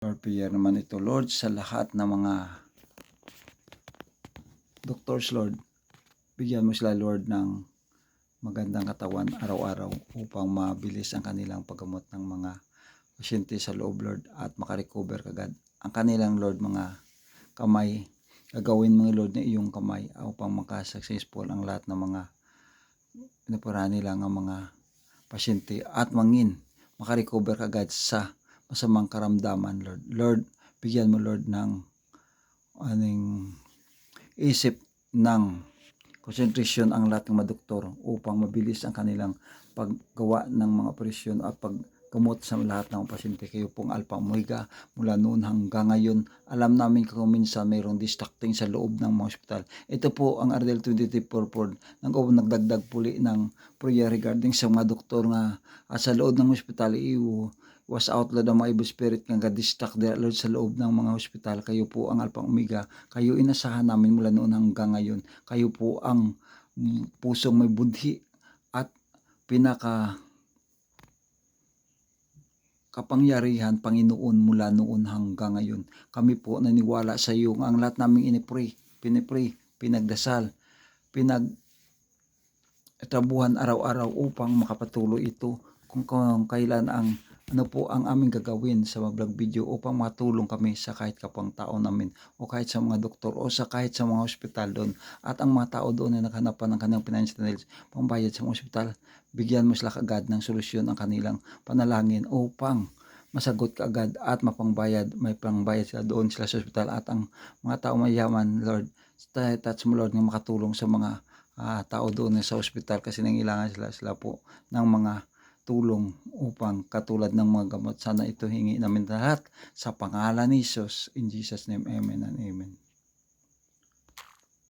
Lord, prayer naman ito, Lord, sa lahat ng mga doctors, Lord. Bigyan mo sila, Lord, ng magandang katawan araw-araw upang mabilis ang kanilang paggamot ng mga pasyente sa loob, Lord, at makarecover kagad ang kanilang, Lord, mga kamay. Gagawin mo, Lord, na iyong kamay upang makasuccessful ang lahat ng mga pinaparahan nila ng mga pasyente at makarecover kagad sa masamang karamdaman, Lord. Lord, bigyan mo, Lord, ng isip ng concentration ang lahat ng mga doktor upang mabilis ang kanilang paggawa ng mga operasyon at paggamot sa lahat ng pasyente. Kayo pong Alpha Omega mula noon hanggang ngayon. Alam namin kung minsan mayroong distracting sa loob ng mga ospital. Ito po ang Ardel 2024 nagdagdag puli ng prayer regarding sa mga doktor nga at sa loob ng ospital was out, Lord, ang mga evil spirit nga distract Lord sa loob ng mga ospital. Kayo po ang Alpha Omega. Kayo inasahan namin mula noon hanggang ngayon. Kayo po ang pusong may budhi at pinaka kapangyarihan, Panginoon, mula noon hanggang ngayon. Kami po naniwala sa iyo ang lahat naming pinipray, pinagdasal, pinagtabuhan araw-araw upang makapatuloy ito kung kailan ang ang aming gagawin sa mga vlog video upang matulong kami sa kahit kapang tao namin o kahit sa mga doktor o sa kahit sa mga ospital doon. At ang mga tao doon na naghanapan ng kanilang financial needs, pambayad sa mga ospital, bigyan mo sila kagad ng solusyon ang kanilang panalangin upang masagot kaagad at may pangbayad sila doon sila sa ospital. At ang mga tao mayaman, Lord, touch mo, Lord, na makatulong sa mga tao doon sa ospital kasi nangailangan sila po ng mga tulong upang katulad ng mga gamot. Sana ito hingi namin lahat sa pangalan ni Jesus. In Jesus' name, amen and amen.